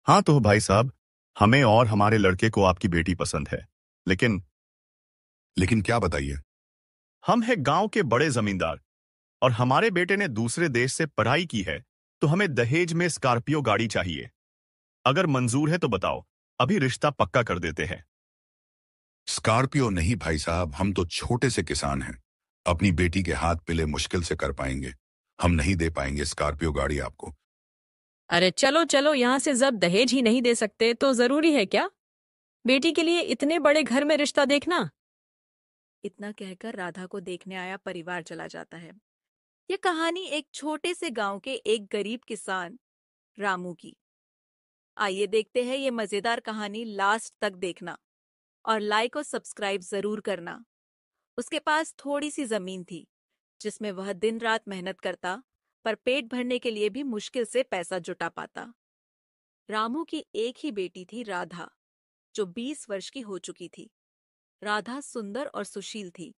हाँ तो भाई साहब, हमें और हमारे लड़के को आपकी बेटी पसंद है। लेकिन लेकिन क्या बताइए। हम हैं गांव के बड़े जमींदार, और हमारे बेटे ने दूसरे देश से पढ़ाई की है, तो हमें दहेज में स्कॉर्पियो गाड़ी चाहिए। अगर मंजूर है तो बताओ, अभी रिश्ता पक्का कर देते हैं। स्कॉर्पियो नहीं भाई साहब, हम तो छोटे से किसान हैं। अपनी बेटी के हाथ पिले मुश्किल से कर पाएंगे। हम नहीं दे पाएंगे स्कॉर्पियो गाड़ी आपको। अरे चलो चलो यहाँ से, जब दहेज ही नहीं दे सकते तो जरूरी है क्या बेटी के लिए इतने बड़े घर में रिश्ता देखना। इतना कहकर राधा को देखने आया परिवार चला जाता है। यह कहानी एक छोटे से गांव के एक गरीब किसान रामू की। आइए देखते हैं ये मजेदार कहानी, लास्ट तक देखना और लाइक और सब्सक्राइब जरूर करना। उसके पास थोड़ी सी जमीन थी जिसमें वह दिन रात मेहनत करता, पर पेट भरने के लिए भी मुश्किल से पैसा जुटा पाता। रामू की एक ही बेटी थी, राधा, जो 20 वर्ष की हो चुकी थी। राधा सुंदर और सुशील थी,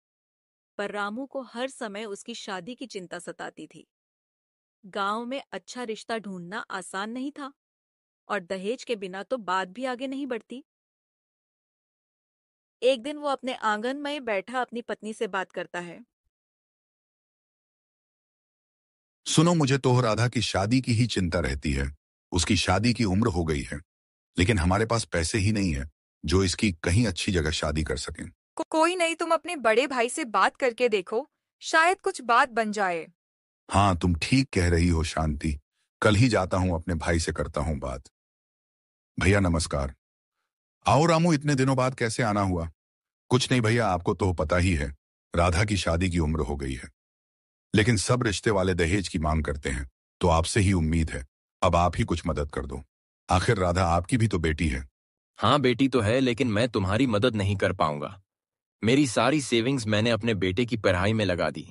पर रामू को हर समय उसकी शादी की चिंता सताती थी। गांव में अच्छा रिश्ता ढूंढना आसान नहीं था, और दहेज के बिना तो बात भी आगे नहीं बढ़ती। एक दिन वो अपने आंगन में बैठा अपनी पत्नी से बात करता है। सुनो, मुझे तो राधा की शादी की ही चिंता रहती है। उसकी शादी की उम्र हो गई है, लेकिन हमारे पास पैसे ही नहीं है जो इसकी कहीं अच्छी जगह शादी कर सकें। कोई नहीं, तुम अपने बड़े भाई से बात करके देखो, शायद कुछ बात बन जाए। हाँ, तुम ठीक कह रही हो शांति। कल ही जाता हूँ, अपने भाई से करता हूँ बात। भैया नमस्कार। आओ रामू, इतने दिनों बाद कैसे आना हुआ? कुछ नहीं भैया, आपको तो पता ही है, राधा की शादी की उम्र हो गई है। लेकिन सब रिश्ते वाले दहेज की मांग करते हैं, तो आपसे ही उम्मीद है। अब आप ही कुछ मदद कर दो। आखिर राधा आपकी भी तो बेटी है। हाँ बेटी तो है, लेकिन मैं तुम्हारी मदद नहीं कर पाऊंगा। मेरी सारी सेविंग्स मैंने अपने बेटे की पढ़ाई में लगा दी।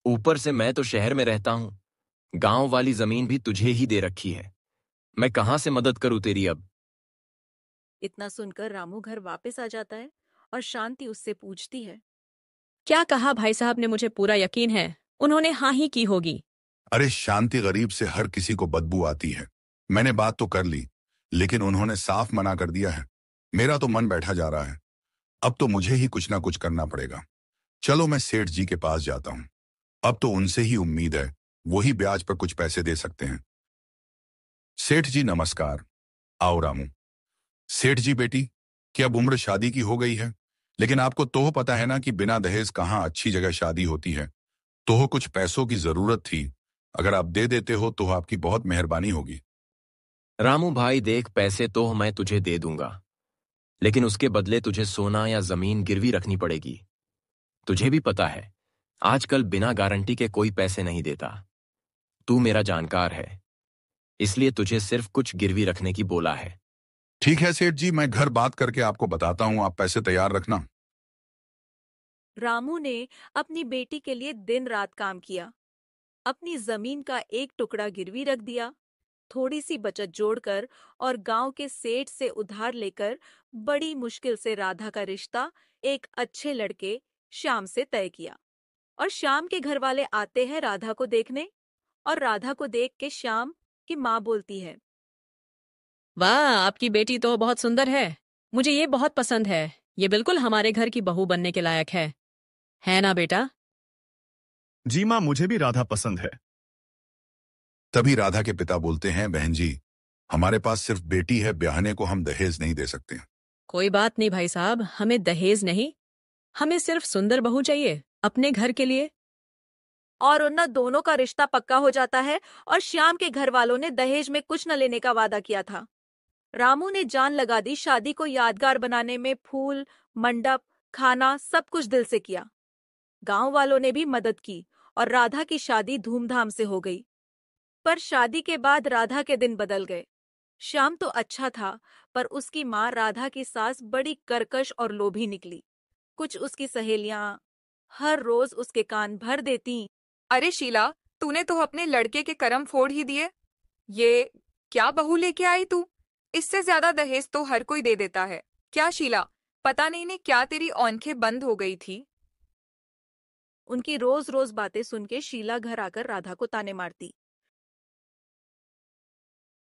ऊपर से मैं तो शहर में रहता हूँ। गांव वाली जमीन भी तुझे ही दे रखी है। मैं कहाँ से मदद करूँ तेरी अब? इतना सुनकर रामू घर वापस आ जाता है और शांति उससे पूछती है। क्या कहा भाई साहब ने, मुझे पूरा यकीन है उन्होंने हाँ ही की होगी। अरे शांति, गरीब से हर किसी को बदबू आती है। मैंने बात तो कर ली, लेकिन उन्होंने साफ मना कर दिया है। मेरा तो मन बैठा जा रहा है। अब तो मुझे ही कुछ ना कुछ करना पड़ेगा। चलो मैं सेठ जी के पास जाता हूँ। अब तो उनसे ही उम्मीद है, वही ब्याज पर कुछ पैसे दे सकते हैं। सेठ जी नमस्कार। आओ रामू। सेठ जी बेटी की अब उम्र शादी की हो गई है, लेकिन आपको तो पता है ना कि बिना दहेज कहाँ अच्छी जगह शादी होती है। तो कुछ पैसों की जरूरत थी, अगर आप दे देते हो तो आपकी बहुत मेहरबानी होगी। रामू भाई देख, पैसे तो मैं तुझे दे दूंगा, लेकिन उसके बदले तुझे सोना या जमीन गिरवी रखनी पड़ेगी। तुझे भी पता है, आजकल बिना गारंटी के कोई पैसे नहीं देता। तू मेरा जानकार है, इसलिए तुझे सिर्फ कुछ गिरवी रखने की बोला है। ठीक है सेठ जी, मैं घर बात करके आपको बताता हूँ, आप पैसे तैयार रखना। रामू ने अपनी बेटी के लिए दिन रात काम किया, अपनी जमीन का एक टुकड़ा गिरवी रख दिया, थोड़ी सी बचत जोड़कर और गांव के सेठ से उधार लेकर बड़ी मुश्किल से राधा का रिश्ता एक अच्छे लड़के श्याम से तय किया। और श्याम के घर वाले आते हैं राधा को देखने, और राधा को देख के श्याम की माँ बोलती है। वाह, आपकी बेटी तो बहुत सुंदर है। मुझे ये बहुत पसंद है। ये बिल्कुल हमारे घर की बहू बनने के लायक है ना बेटा? जी माँ, मुझे भी राधा पसंद है। तभी राधा के पिता बोलते हैं, बहन जी, हमारे पास सिर्फ बेटी है, ब्याहने को हम दहेज नहीं दे सकते। कोई बात नहीं भाई साहब, हमें दहेज नहीं, हमें सिर्फ सुंदर बहू चाहिए अपने घर के लिए। और उन दोनों का रिश्ता पक्का हो जाता है, और श्याम के घर वालों ने दहेज में कुछ न लेने का वादा किया था। रामू ने जान लगा दी शादी को यादगार बनाने में, फूल, मंडप, खाना सब कुछ दिल से किया। गांव वालों ने भी मदद की और राधा की शादी धूमधाम से हो गई। पर शादी के बाद राधा के दिन बदल गए। श्याम तो अच्छा था, पर उसकी माँ राधा की सास बड़ी कर्कश और लोभी निकली। कुछ उसकी सहेलियां हर रोज उसके कान भर देती। अरे शीला, तूने तो अपने लड़के के कर्म फोड़ ही दिए। ये क्या बहू लेके आई तू? इससे ज्यादा दहेज तो हर कोई दे देता है। क्या शीला, पता नहीं ने क्या तेरी आंखें बंद हो गई थी? उनकी रोज रोज बातें सुन के शीला घर आकर राधा को ताने मारती।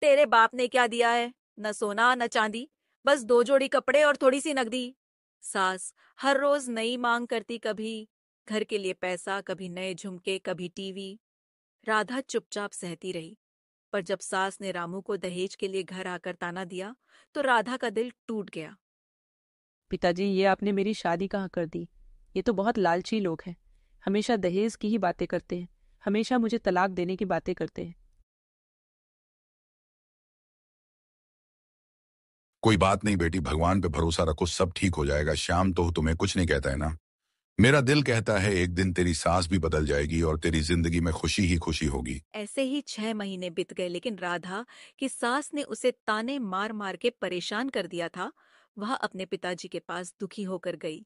तेरे बाप ने क्या दिया है? न सोना न चांदी, बस 2 जोड़ी कपड़े और थोड़ी सी नकदी। सास हर रोज नई मांग करती, कभी घर के लिए पैसा, कभी नए झुमके, कभी टीवी। राधा चुपचाप सहती रही। पर जब सास ने रामू को दहेज के लिए घर आकर ताना दिया तो राधा का दिल टूट गया। पिताजी, ये आपने मेरी शादी कहाँ कर दी? ये तो बहुत लालची लोग हैं। हमेशा दहेज की ही बातें करते हैं, हमेशा मुझे तलाक देने की बातें करते हैं। कोई बात नहीं बेटी, भगवान पे भरोसा रखो, सब ठीक हो जाएगा। श्याम तो तुम्हें कुछ नहीं कहता है ना? मेरा दिल कहता है एक दिन तेरी सास भी बदल जाएगी और तेरी जिंदगी में खुशी ही खुशी होगी। ऐसे ही 6 महीने बीत गए, लेकिन राधा की सास ने उसे ताने मार मार के परेशान कर दिया था। वह अपने पिताजी के पास दुखी होकर गई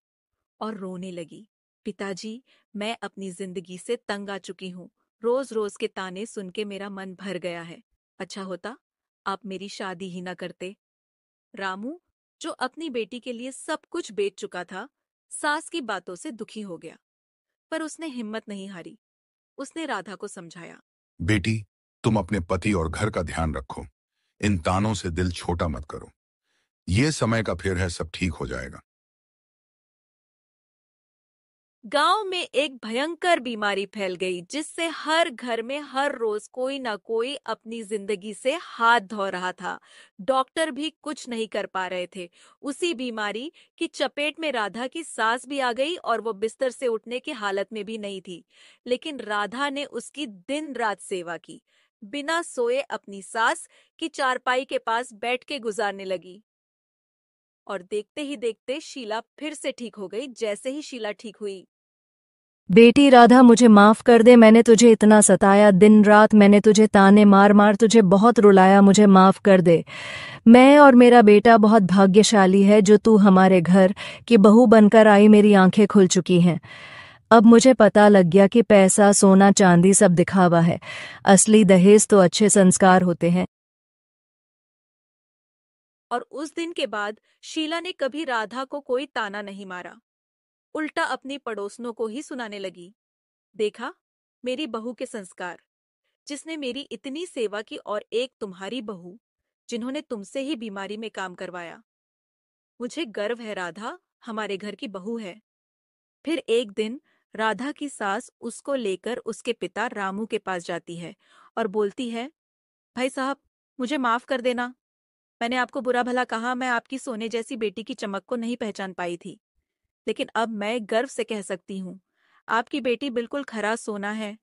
और रोने लगी। पिताजी, मैं अपनी जिंदगी से तंग आ चुकी हूँ। रोज रोज के ताने सुन के मेरा मन भर गया है। अच्छा होता आप मेरी शादी ही न करते। रामू, जो अपनी बेटी के लिए सब कुछ बेच चुका था, सास की बातों से दुखी हो गया। पर उसने हिम्मत नहीं हारी। उसने राधा को समझाया। बेटी, तुम अपने पति और घर का ध्यान रखो। इन तानों से दिल छोटा मत करो। ये समय का फेर है, सब ठीक हो जाएगा। गांव में एक भयंकर बीमारी फैल गई, जिससे हर घर में हर रोज कोई ना कोई अपनी जिंदगी से हाथ धो रहा था। डॉक्टर भी कुछ नहीं कर पा रहे थे। उसी बीमारी की चपेट में राधा की सास भी आ गई और वो बिस्तर से उठने की हालत में भी नहीं थी। लेकिन राधा ने उसकी दिन रात सेवा की। बिना सोए अपनी सास की चारपाई के पास बैठ के गुजारने लगी। और देखते ही देखते शीला फिर से ठीक हो गई। जैसे ही शीला ठीक हुई, बेटी राधा, मुझे माफ कर दे। मैंने तुझे इतना सताया, दिन रात मैंने तुझे ताने मार मार तुझे बहुत रुलाया। मुझे माफ कर दे। मैं और मेरा बेटा बहुत भाग्यशाली है जो तू हमारे घर की बहू बनकर आई। मेरी आंखें खुल चुकी हैं। अब मुझे पता लग गया कि पैसा, सोना, चांदी सब दिखावा है। असली दहेज तो अच्छे संस्कार होते हैं। और उस दिन के बाद शीला ने कभी राधा को कोई ताना नहीं मारा। उल्टा अपनी पड़ोसनों को ही सुनाने लगी। देखा, मेरी बहू के संस्कार, जिसने मेरी इतनी सेवा की, और एक तुम्हारी बहू जिन्होंने तुमसे ही बीमारी में काम करवाया। मुझे गर्व है, राधा हमारे घर की बहू है। फिर एक दिन राधा की सास उसको लेकर उसके पिता रामू के पास जाती है और बोलती है, भाई साहब, मुझे माफ कर देना। मैंने आपको बुरा भला कहा। मैं आपकी सोने जैसी बेटी की चमक को नहीं पहचान पाई थी, लेकिन अब मैं गर्व से कह सकती हूँ, आपकी बेटी बिल्कुल खरा सोना है।